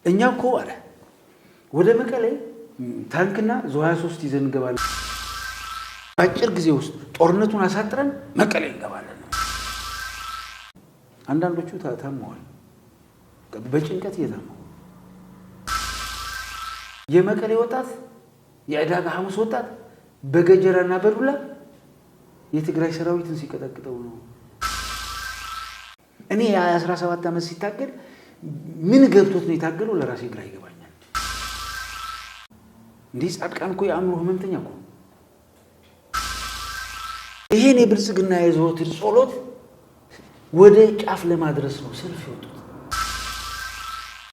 እኛ እኮ አለ ወደ መቀሌ ታንክና ዙ23 ይዘን እንገባለን። አጭር ጊዜ ውስጥ ጦርነቱን አሳጥረን መቀሌ እንገባለን። አንዳንዶቹ ታመዋል፣ በጭንቀት እየታመሙ የመቀሌ ወጣት የዕዳጋ ሐሙስ ወጣት በገጀራና በዱላ የትግራይ ሰራዊትን ሲቀጠቅጠው ነው። እኔ የ17 ዓመት ሲታገል ምን ገብቶት ነው የታገለው? ለራሴ ግራ ይገባኛል። እንዲህ ጻድቃን እኮ የአእምሮ ህመምተኛ እኮ። ይሄን የብልጽግና የዘወትር ጸሎት ወደ ጫፍ ለማድረስ ነው ሰልፍ የወጡት።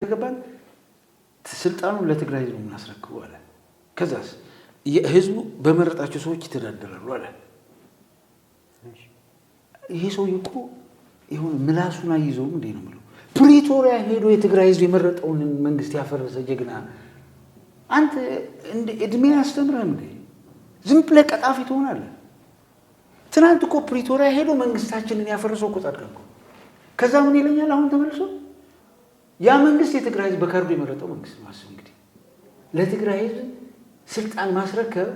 ገባን? ስልጣኑን ለትግራይ ህዝብ እናስረክበው አለ። ከዛስ ህዝቡ በመረጣቸው ሰዎች ይተዳደራሉ አለ። ይሄ ሰውዬ እኮ ይሁን ምላሱን አይዘውም እንዴ ነው የምለው። ፕሪቶሪያ ሄዶ የትግራይ ህዝብ የመረጠውን መንግስት ያፈረሰ ጀግና አንተ እንደ እድሜ ያስተምረህ እንዴ? ዝም ብለህ ቀጣፊ ትሆናለህ። ትናንት እኮ ፕሪቶሪያ ሄዶ መንግስታችንን ያፈረሰው እኮ ጻድቃን እኮ። ከዛ ምን ይለኛል አሁን ተመልሶ ያ መንግስት የትግራይ ህዝብ በካርዱ የመረጠው መንግስት ማስብ እንግዲህ ለትግራይ ህዝብ ስልጣን ማስረከብ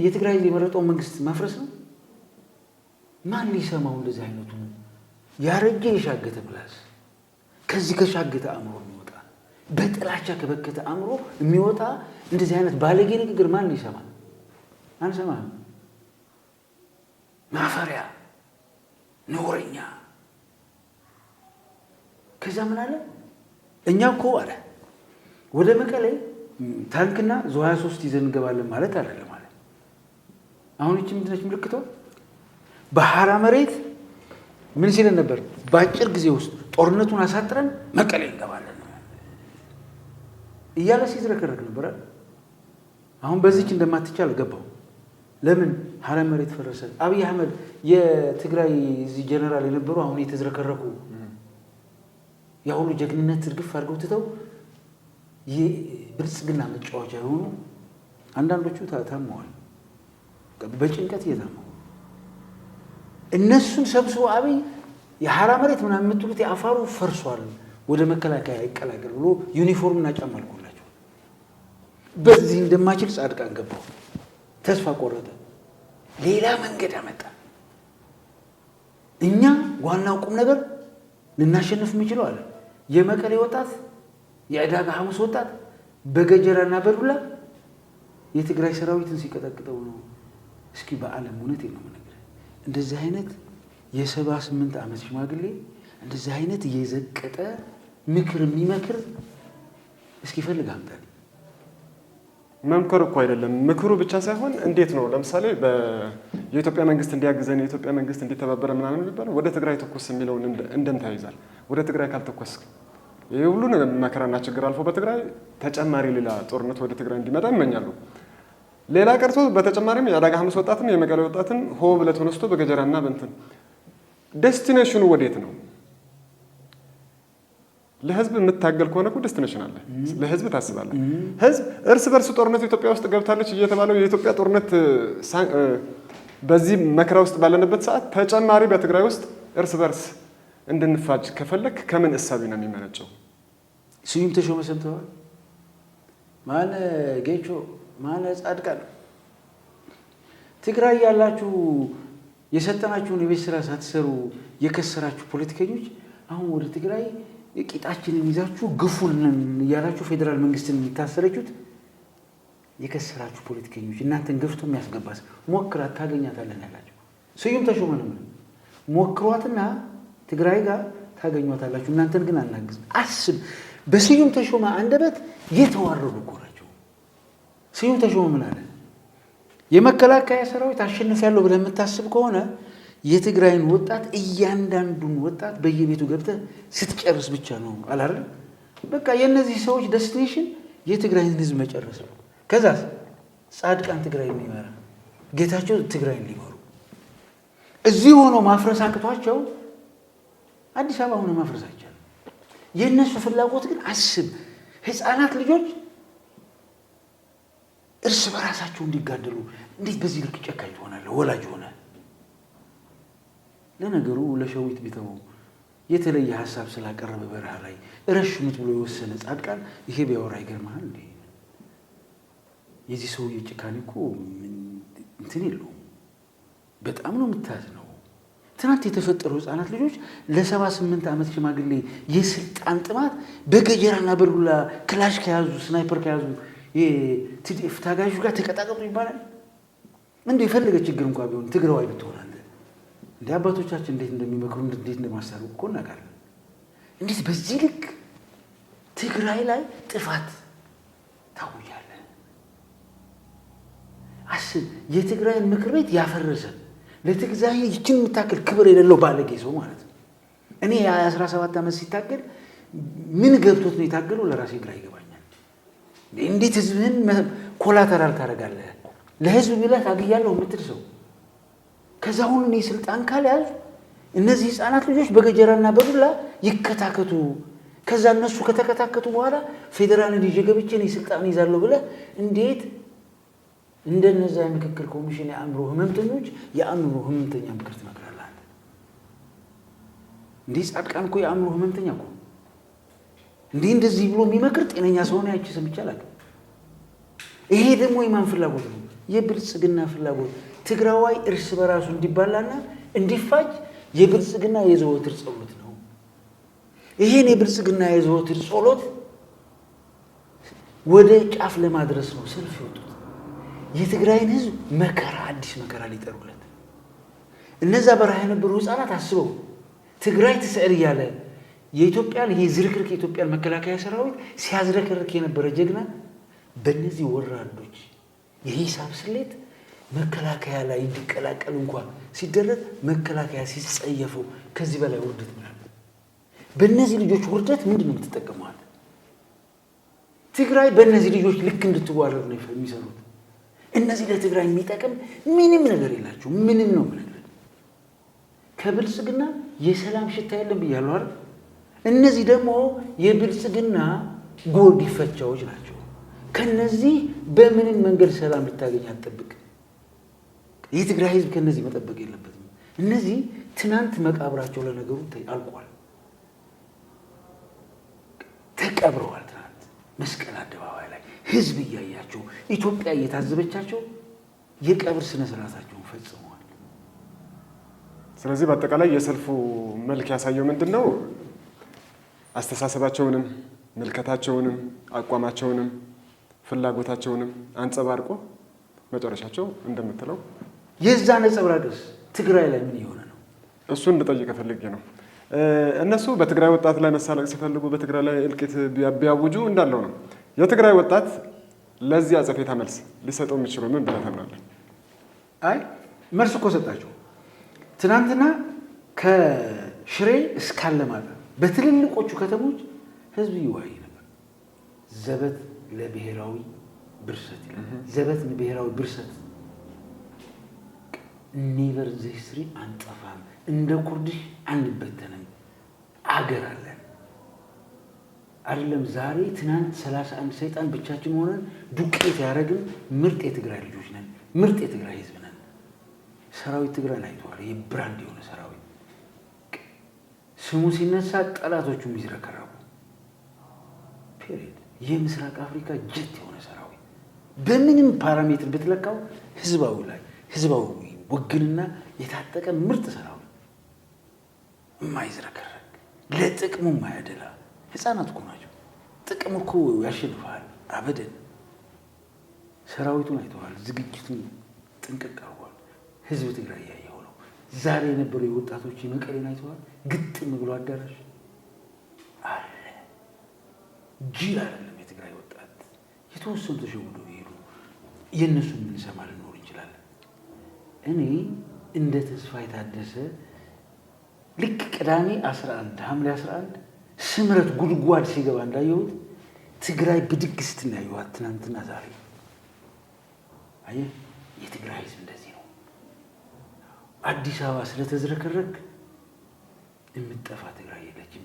የትግራይ ህዝብ የመረጠው መንግስት ማፍረስ ነው። ማን ሊሰማው እንደዚህ አይነቱ ያረጀ የሻገተ ምላስ ከዚህ ከሻገተ አእምሮ የሚወጣ በጥላቻ ከበከተ አእምሮ የሚወጣ እንደዚህ አይነት ባለጌ ንግግር ማን ሊሰማ? አንሰማም። ማፈሪያ ነውረኛ። ከዛ ምን አለ? እኛ እኮ አለ ወደ መቀሌ ታንክና ዙ23 ይዘን እንገባለን ማለት አይደለም ማለት። አሁን እቺ ምንድነች ምልክቷ? በሐራ መሬት ምን ሲለን ነበር? በአጭር ጊዜ ውስጥ ጦርነቱን አሳጥረን መቀሌ እንገባለን እያለ ሲዝረከረክ ነበር። አሁን በዚች እንደማትቻል ገባው። ለምን ሐራ መሬት ፈረሰ? አብይ አህመድ የትግራይ እዚህ ጀነራል የነበሩ አሁን የተዝረከረኩ ያ ሁሉ ጀግንነት እርግፍ አድርገው ትተው የብልጽግና መጫወቻ የሆኑ አንዳንዶቹ ታመዋል፣ በጭንቀት እየታመሙ እነሱን ሰብስቦ አብይ የሐራ መሬት ምናምን የምትሉት የአፋሩ ፈርሷል ወደ መከላከያ ይቀላቀል ብሎ ዩኒፎርምና ጫማ አልቆላቸው። በዚህ እንደማችል ጻድቃን ገባው፣ ተስፋ ቆረጠ፣ ሌላ መንገድ አመጣ። እኛ ዋናው ቁም ነገር ልናሸንፍ የምንችለው አለ የመቀሌ ወጣት የዕዳጋ ሐሙስ ወጣት በገጀራና በዱላ የትግራይ ሰራዊትን ሲቀጠቅጠው ነው። እስኪ በዓለም እውነት ነው የምነግርህ፣ እንደዚህ አይነት የ78 ዓመት ሽማግሌ እንደዚህ አይነት እየዘቀጠ ምክር የሚመክር እስኪ ፈልግ አምጣልኝ። መምከር እኮ አይደለም ምክሩ ብቻ ሳይሆን እንዴት ነው ለምሳሌ የኢትዮጵያ መንግስት እንዲያግዘን የኢትዮጵያ መንግስት እንዲተባበረ ምናምን የሚባለው ወደ ትግራይ ተኮስ የሚለውን እንደምታ ይዛል። ወደ ትግራይ ካልተኮስክ ይህ ሁሉን መከራና ችግር አልፎ በትግራይ ተጨማሪ ሌላ ጦርነት ወደ ትግራይ እንዲመጣ ይመኛሉ። ሌላ ቀርቶ በተጨማሪም የዕዳጋ ሐሙስ ወጣትን የመቀሌ ወጣትን ሆ ብለህ ተነስቶ በገጀራና በእንትን ዴስቲኔሽኑ ወዴት ነው? ለህዝብ የምታገል ከሆነ እኮ ዴስቲኔሽን አለ። ለህዝብ ታስባለህ። ህዝብ እርስ በርስ ጦርነት ኢትዮጵያ ውስጥ ገብታለች እየተባለው የኢትዮጵያ ጦርነት በዚህ መከራ ውስጥ ባለንበት ሰዓት ተጨማሪ በትግራይ ውስጥ እርስ በርስ እንድንፋጅ ከፈለክ ከምን እሳቢ ነው የሚመነጨው? ስዩም ተሾመ ሰምተዋል? ማነ ጌቾ ማነ ጻድቃን ትግራይ ያላችሁ የሰጠናችሁን የቤት ስራ ሳትሰሩ የከሰራችሁ ፖለቲከኞች አሁን ወደ ትግራይ ቂጣችንን ይዛችሁ ግፉን እያላችሁ ፌዴራል መንግስትን የሚታሰረችሁት የከሰራችሁ ፖለቲከኞች እናንተን ገፍቶ የሚያስገባስ ሞክራት ታገኛታለን ያላችሁ ስዩም ተሾመ ነው። ሞክሯትና ትግራይ ጋር ታገኟታላችሁ፣ እናንተን ግን አናግዝ። አስብ፣ በስዩም ተሾመ አንደበት የተዋረዱ እኮ ናቸው። ስዩም ተሾመ ምን አለ? የመከላከያ ሰራዊት አሸንፊያለሁ ብለህ የምታስብ ከሆነ የትግራይን ወጣት እያንዳንዱን ወጣት በየቤቱ ገብተህ ስትጨርስ ብቻ ነው አላረ። በቃ የእነዚህ ሰዎች ዴስቲኔሽን የትግራይን ህዝብ መጨረስ ነው። ከዛስ ጻድቃን ትግራይን የሚመራ ጌታቸው ትግራይን ሊመሩ እዚህ ሆኖ ማፍረስ አቅቷቸው አዲስ አበባ ሆኖ ማፍረስ አይቻልም። የእነሱ ፍላጎት ግን አስብ፣ ህፃናት ልጆች እርስ በራሳቸው እንዲጋደሉ እንዴት በዚህ ልክ ጨካኝ ትሆናለህ? ወላጅ ሆነ ለነገሩ ለሸዊት ቢተው የተለየ ሀሳብ ስላቀረበ በረሃ ላይ ረሽሙት ብሎ የወሰነ ጻድቃን ይሄ ቢያወራ ይገርምሃል እንዴ? የዚህ ሰውዬ ጭካኔ እኮ እንትን የለውም። በጣም ነው የምታዝነው። ትናንት የተፈጠሩ ህፃናት ልጆች ለ78 ዓመት ሽማግሌ የስልጣን ጥማት በገጀራና በዱላ ክላሽ ከያዙ ስናይፐር ከያዙ የቲዲኤፍ ታጋዮች ጋር ተቀጣቀጡ ይባላል። እንደው የፈለገ ችግር እንኳን ቢሆን ትግራዋይ ብትሆናለህ እንደ አባቶቻችን እንዴት እንደሚመክሩ እንዴት እንደማሳሩ እኮ እናውቃለን። እንዴት በዚህ ልክ ትግራይ ላይ ጥፋት ታውያለህ? አስብ። የትግራይን ምክር ቤት ያፈረሰ ለትግራይ ይችን የምታክል ክብር የሌለው ባለጌ ሰው ማለት ነው። እኔ የ17 ዓመት ሲታገል ምን ገብቶት ነው የታገለው? ለራሴ ግራ ይገባኛል። እንዴት ህዝብህን ኮላተራል ታደርጋለህ? ለህዝብ ብለህ ታግያለሁ የምትል ሰው ከዛ ሁሉ እኔ ስልጣን ካልያዙ እነዚህ ህፃናት ልጆች በገጀራና በዱላ ይከታከቱ። ከዛ እነሱ ከተከታከቱ በኋላ ፌዴራልን ይዤ ገብቼ እኔ ስልጣን ይዛለሁ ብለህ እንዴት እንደነዛ የምክክር ኮሚሽን የአእምሮ ህመምተኞች የአእምሮ ህመምተኛ ምክር ትመክራለህ? እንዲህ ጻድቃን እኮ የአእምሮ ህመምተኛ እኮ እንዲህ እንደዚህ ብሎ የሚመክር ጤነኛ ሰው ነው ያቺ ሰምቼ አላውቅም። ይሄ ደግሞ የማን ፍላጎት ነው? የብልጽግና ፍላጎት። ትግራዋይ እርስ በራሱ እንዲባላና እንዲፋጅ የብልጽግና የዘወትር ጸሎት ነው። ይሄን የብልጽግና የዘወትር ጸሎት ወደ ጫፍ ለማድረስ ነው ሰልፍ ይወጡት። የትግራይን ህዝብ መከራ አዲስ መከራ ሊጠሩለት እነዛ በረሃ የነበሩ ህፃናት አስበው ትግራይ ትስዕር እያለ የኢትዮጵያን ይሄ ዝርክርክ የኢትዮጵያን መከላከያ ሰራዊት ሲያዝረከርክ የነበረ ጀግና በእነዚህ ወራዶች የሂሳብ ስሌት መከላከያ ላይ እንዲቀላቀል እንኳን ሲደረግ መከላከያ ሲጸየፈው ከዚህ በላይ ውርደት ምን አለ? በእነዚህ ልጆች ውርደት ምንድን ነው የምትጠቀመዋል? ትግራይ በእነዚህ ልጆች ልክ እንድትዋረድ ነው የሚሰሩት። እነዚህ ለትግራይ የሚጠቅም ምንም ነገር የላቸው። ምንም ነው ነገር ከብልጽግና የሰላም ሽታ የለም ብያለሁ አይደል? እነዚህ ደግሞ የብልጽግና ጎዲፈቻዎች ናቸው። ከነዚህ በምንም መንገድ ሰላም ልታገኝ አትጠብቅ። የትግራይ ህዝብ ከነዚህ መጠበቅ የለበትም። እነዚህ ትናንት መቃብራቸው ለነገሩ አልቋል፣ ተቀብረዋል። ትናንት መስቀል አደባባይ ላይ ህዝብ እያያቸው ኢትዮጵያ እየታዘበቻቸው የቀብር ስነ ስርዓታቸውን ፈጽመዋል። ስለዚህ በአጠቃላይ የሰልፉ መልክ ያሳየው ምንድን ነው? አስተሳሰባቸውንም ምልከታቸውንም አቋማቸውንም ፍላጎታቸውንም አንጸባርቆ መጨረሻቸው እንደምትለው የዛ ነጸብራቅስ ትግራይ ላይ ምን የሆነ ነው? እሱን ልጠይቅ ፈልጌ ነው። እነሱ በትግራይ ወጣት ላይ መሳለቅ ሲፈልጉ በትግራይ ላይ እልቂት ቢያውጁ እንዳለው ነው። የትግራይ ወጣት ለዚህ አጸፌታ መልስ ሊሰጠው የሚችለው ምን ብለህ ታምናለህ? አይ መልስ እኮ ሰጣቸው። ትናንትና ከሽሬ እስከ አላማጣ በትልልቆቹ ከተሞች ህዝብ ይወያይ ነበር። ዘበት ለብሔራዊ ብርሰት ይላል። ዘበት ለብሔራዊ ብርሰት ኔቨር ዘሂስትሪ አንጠፋም፣ እንደ ኩርድሽ አንበተንም፣ አገር አለን አይደለም። ዛሬ ትናንት 31 ሰይጣን ብቻችን ሆነን ዱቄት ያደረግን ምርጥ የትግራይ ልጆች ነን፣ ምርጥ የትግራይ ህዝብ ነን። ሰራዊት ትግራይ አይተዋል። ይህ ብራንድ የሆነ ሰራዊት ስሙ ሲነሳ ጠላቶቹ የሚዝረከረቡ ፔሪድ። የምስራቅ አፍሪካ ጀት የሆነ ሰራዊት በምንም ፓራሜትር ብትለካው ህዝባዊ ላይ ህዝባዊ ውግንና የታጠቀ ምርጥ ሰራዊት የማይዝረከረክ ለጥቅሙ የማያደላ ህፃናት እኮ ናቸው። ጥቅም እኮ ያሸንፋል አበደን። ሰራዊቱን አይተዋል። ዝግጅቱን ጥንቅቅ አድርጓል። ህዝብ ትግራይ ያየው ነው። ዛሬ የነበሩ የወጣቶች የመቀሌን አይተዋል። ግጥም ብሎ አዳራሽ አለ። ጅል አይደለም የትግራይ ወጣት። የተወሰኑ ተሸውዶ ይሄዱ የእነሱን የምንሰማ ልኖር እንችላለን። እኔ እንደ ተስፋ የታደሰ ልክ ቅዳሜ 11 ሐምሌ 11 ስምረት ጉድጓድ ሲገባ እንዳየሁት ትግራይ ብድግ ስትናየዋት ትናንትና ዛሬ አየህ። የትግራይ ህዝብ እንደዚህ ነው። አዲስ አበባ ስለተዝረከረክ የምትጠፋ ትግራይ የለችም።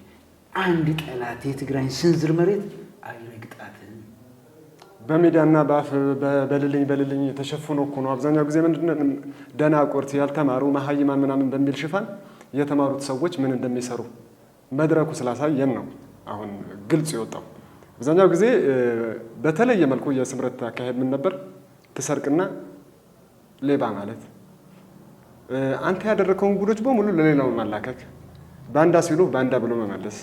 አንድ ጠላት የትግራይን ስንዝር መሬት አይረግጣትም። በሚዲያና በአፍ በልልኝ ተሸፍኖ እኮ ነው። አብዛኛው ጊዜ ምንድነው ደናቁርት ያልተማሩ መሀይማን ምናምን በሚል ሽፋን የተማሩት ሰዎች ምን እንደሚሰሩ መድረኩ ስላሳየን ነው አሁን ግልጽ የወጣው። አብዛኛው ጊዜ በተለየ መልኩ የስምረት አካሄድ ምን ነበር? ትሰርቅና ሌባ ማለት፣ አንተ ያደረከውን ጉዶች በሙሉ ለሌላው ማላከክ፣ ባንዳ ሲሉ ባንዳ ብሎ መመለስ።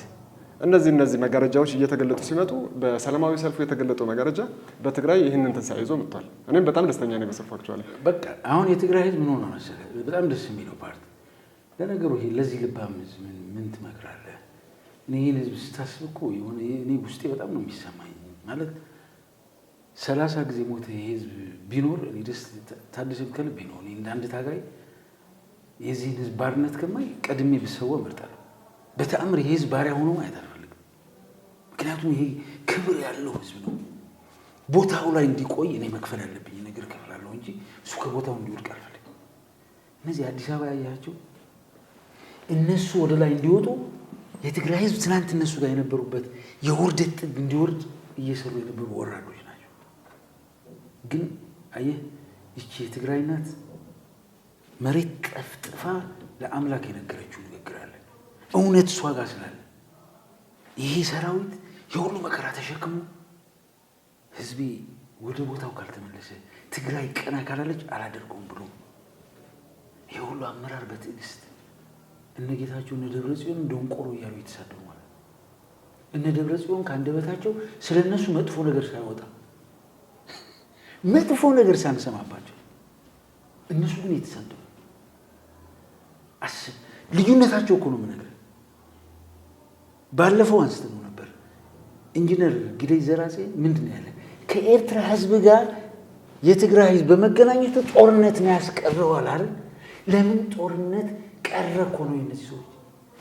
እነዚህ መጋረጃዎች እየተገለጡ ሲመጡ በሰላማዊ ሰልፉ የተገለጠው መጋረጃ በትግራይ ይህንን ትንሣኤ ይዞ መጥቷል። እኔም በጣም ደስተኛ ነኝ በሰልፋቸዋል። በቃ አሁን የትግራይ ህዝብ ምን ሆነ መሰለህ? በጣም ደስ የሚለው ፓርቲ ለነገሩ ይሄ ለዚህ ልባም ህዝብ ምን ትመክራለህ? እኔ ይህን ህዝብ ስታስብ እኮ የሆነ እኔ ውስጤ በጣም ነው የሚሰማኝ። ማለት 30 ጊዜ ሞተ ይሄ ህዝብ ቢኖር እኔ ደስ ታደሰም ከልቤ ነው። እኔ እንደ አንድ ታጋይ የዚህን ህዝብ ባርነት ከማይ ቀድሜ ብሰዋ እመርጣለሁ። በተአምር ይሄ ህዝብ ባሪያ ሆኖ ማየት አልፈልግም። ምክንያቱም ይሄ ክብር ያለው ህዝብ ነው። ቦታው ላይ እንዲቆይ እኔ መክፈል ያለብኝ ነገር እከፍላለሁ እንጂ እሱ ከቦታው እንዲወድቅ አልፈልግም። እነዚህ አዲስ አበባ ያያቸው እነሱ ወደ ላይ እንዲወጡ የትግራይ ህዝብ ትናንት እነሱ ጋር የነበሩበት የውርደት ጥግ እንዲወርድ እየሰሩ የነበሩ ወራዶች ናቸው። ግን አየህ ይቺ የትግራይ ናት መሬት ጠፍጥፋ ለአምላክ የነገረችው ንግግር አለ። እውነት እሷ ጋር ስላለ ይሄ ሰራዊት የሁሉ መከራ ተሸክሞ ህዝቤ ወደ ቦታው ካልተመለሰ ትግራይ ቀና ካላለች አላደርገውም ብሎ ይሄ ሁሉ አመራር በትዕግስት እነ ጌታቸው እነ ደብረጽዮን ደንቆሮ እያሉ የተሳደቡ ማለት እነ ደብረጽዮን ከአንደበታቸው ስለነሱ መጥፎ ነገር ሳይወጣ መጥፎ ነገር ሳንሰማባቸው እነሱ ግን የተሳደቡ አስብ። ልዩነታቸው እኮ ነው የምነግርህ። ባለፈው አንስተነው ነበር። ኢንጂነር ግደይ ዘራሴ ምንድን ነው ያለ? ከኤርትራ ህዝብ ጋር የትግራይ ህዝብ በመገናኘቱ ጦርነት ነው ያስቀረዋል አይደል? ለምን ጦርነት ቀረ እኮ ነው የነዚህ ሰዎች።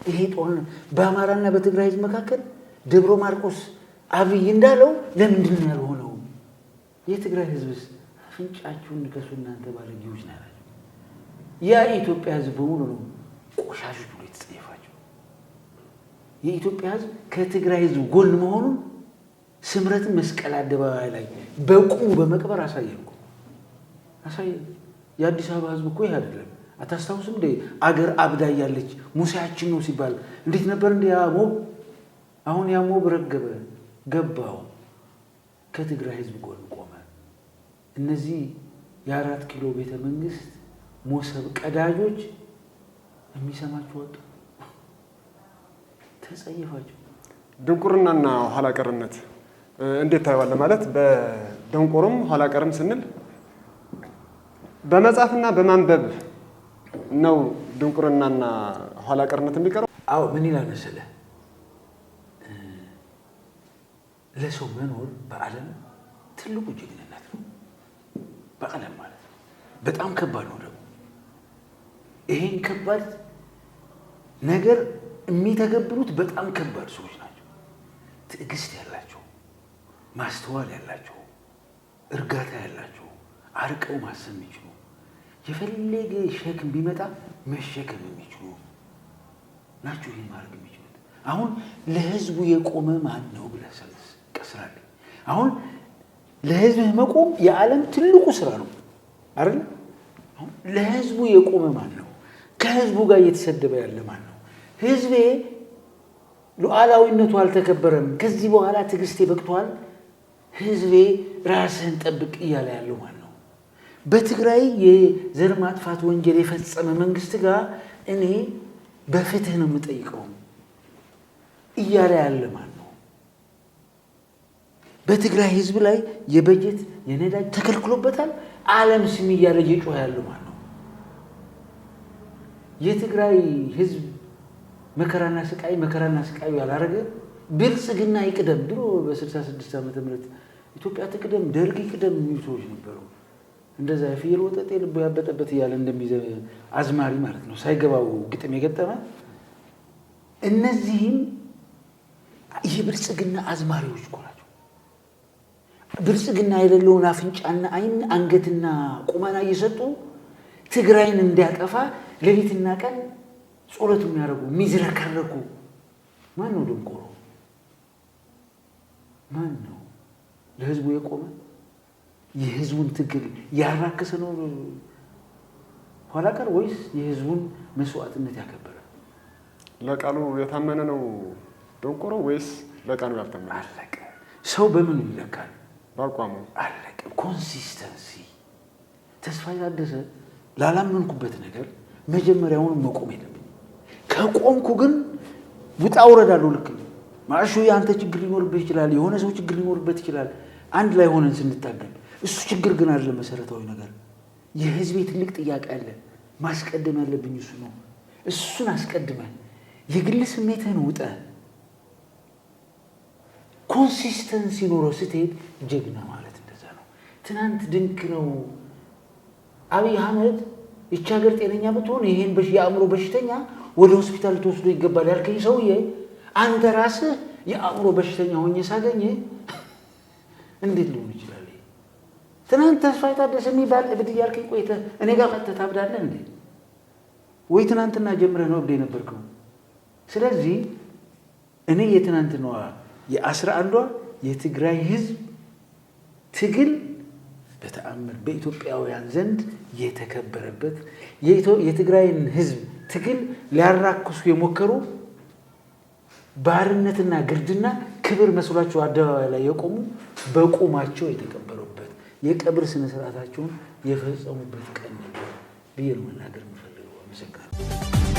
ይሄ ጦርነት በአማራና በትግራይ ህዝብ መካከል ደብረ ማርቆስ አብይ እንዳለው ለምንድን ነው ያልሆነው? የትግራይ ህዝብስ አፍንጫችሁን ንከሱ እናንተ ባለጌዎች ናቸው። ያ የኢትዮጵያ ህዝብ በሙሉ ነው ቆሻሾች ብሎ የተጸየፋቸው። የኢትዮጵያ ህዝብ ከትግራይ ህዝብ ጎን መሆኑን ስምረትን መስቀል አደባባይ ላይ በቁሙ በመቅበር አሳየን እኮ አሳየን። የአዲስ አበባ ህዝብ እኮ ይህ አይደለም። አታስታውስም እንዴ? አገር አብዳ ያለች ሙሴያችን ነው ሲባል እንዴት ነበር እንዴ? ያ ሞብ አሁን ያ ሞብ ረገበ ገባው፣ ከትግራይ ህዝብ ጎን ቆመ። እነዚህ የ4 ኪሎ ቤተ መንግስት ሞሰብ ቀዳጆች የሚሰማቸው ወጡ፣ ተጸየፋቸው። ድንቁርናና ኋላ ቀርነት እንዴት ታየዋለህ? ማለት በደንቆሮም ኋላ ቀርም ስንል በመጻፍና በማንበብ ነው ድንቁርናና ኋላ ቀርነት የሚቀረው። አዎ ምን ይላል መሰለህ? ለሰው መኖር በዓለም ትልቁ ጀግንነት ነው። በዓለም ማለት ነው። በጣም ከባድ ነው ደግሞ። ይሄን ከባድ ነገር የሚተገብሩት በጣም ከባድ ሰዎች ናቸው። ትዕግስት ያላቸው፣ ማስተዋል ያላቸው፣ እርጋታ ያላቸው፣ አርቀው ማሰብ የሚችሉ፣ የፈለገ ሸክም ቢመጣ መሸከም የሚችሉ ናቸው። ይህን ማድረግ የሚችሉት አሁን ለህዝቡ የቆመ ማን ነው ብለህ ቀስራለኝ። አሁን ለህዝብህ መቆም የዓለም ትልቁ ስራ ነው አይደል? አሁን ለህዝቡ የቆመ ማን ነው? ከህዝቡ ጋር እየተሰደበ ያለ ማን ነው? ህዝቤ ሉዓላዊነቱ አልተከበረም፣ ከዚህ በኋላ ትዕግስቴ በቅቷል፣ ህዝቤ ራስህን ጠብቅ እያለ ያለው ማን ነው? በትግራይ የዘር ማጥፋት ወንጀል የፈጸመ መንግስት ጋር እኔ በፍትህ ነው የምጠይቀው እያለ ያለ ማን ነው? በትግራይ ህዝብ ላይ የበጀት የነዳጅ ተከልክሎበታል፣ ዓለም ስም እያለ እየጮኸ ያለው ማን ነው? የትግራይ ህዝብ መከራና ስቃዩ ያላረገ ብልጽግና ይቅደም። ድሮ በ66 ዓመተ ምህረት ኢትዮጵያ ትቅደም፣ ደርግ ይቅደም የሚሉ ሰዎች ነበሩ። እንደዛ የፍየል ወጠጤ ልቦ ያበጠበት እያለ እንደሚዘ አዝማሪ ማለት ነው፣ ሳይገባው ግጥም የገጠመ። እነዚህም የብልጽግና አዝማሪዎች እኮ ናቸው። ብልጽግና የሌለውን አፍንጫና አይን አንገትና ቁመና እየሰጡ ትግራይን እንዲያጠፋ ሌሊትና ቀን ጸሎት የሚያደርጉ የሚዝረከረኩ ማን ነው? ደንቆሮ ማን ነው? ለህዝቡ የቆመ የህዝቡን ትግል ያራከሰ ነው ኋላ ቀር ወይስ የህዝቡን መስዋዕትነት ያከበረ? ለቃሉ የታመነ ነው ደንቆሮ ወይስ ለቃሉ ያልታመነ? አለቀ። ሰው በምን ይለካል? በአቋሙ። አለቀ። ኮንሲስተንሲ። ተስፋዬ ታደሰ ላላመንኩበት ነገር መጀመሪያውን መቆም የለብኝ። ከቆምኩ ግን ውጣ ውረዳለሁ። ልክ ማሹ የአንተ ችግር ሊኖርበት ይችላል፣ የሆነ ሰው ችግር ሊኖርበት ይችላል። አንድ ላይ ሆነን ስንታገል እሱ ችግር ግን አይደለም። መሰረታዊ ነገር የህዝቤ ትልቅ ጥያቄ አለ። ማስቀደም ያለብኝ እሱ ነው። እሱን አስቀድመን የግል ስሜትህን ውጠህ ኮንሲስተንሲ ኖሮ ስትሄድ ጀግና ማለት እንደዛ ነው። ትናንት ድንቅ ነው አብይ አህመድ ይህች ሀገር ጤነኛ ብትሆን ይሄን የአእምሮ በሽተኛ ወደ ሆስፒታል ተወስዶ ይገባል ያልከኝ ሰውዬ አንተ ራስህ የአእምሮ በሽተኛ ሆኜ ሳገኘ እንዴት ሊሆን ይችላል? ትናንት ተስፋዬ ታደሰ የሚባል እብድ እያልከኝ ቆይተህ እኔ ጋር መጥተህ ታብዳለህ እንዴ? ወይ ትናንትና ጀምረህ ነው እብድ የነበርከው? ስለዚህ እኔ የትናንትናዋ የ11ዷ የትግራይ ህዝብ ትግል በተአምር በኢትዮጵያውያን ዘንድ የተከበረበት የትግራይን ህዝብ ትግል ሊያራክሱ የሞከሩ ባርነትና ግርድና ክብር መስሏቸው አደባባይ ላይ የቆሙ በቁማቸው የተቀበሩበት የቀብር ስነ ስርዓታቸውን የፈጸሙበት ቀን ነበር ብዬ ነው መናገር የምፈልገው። አመሰግናለሁ።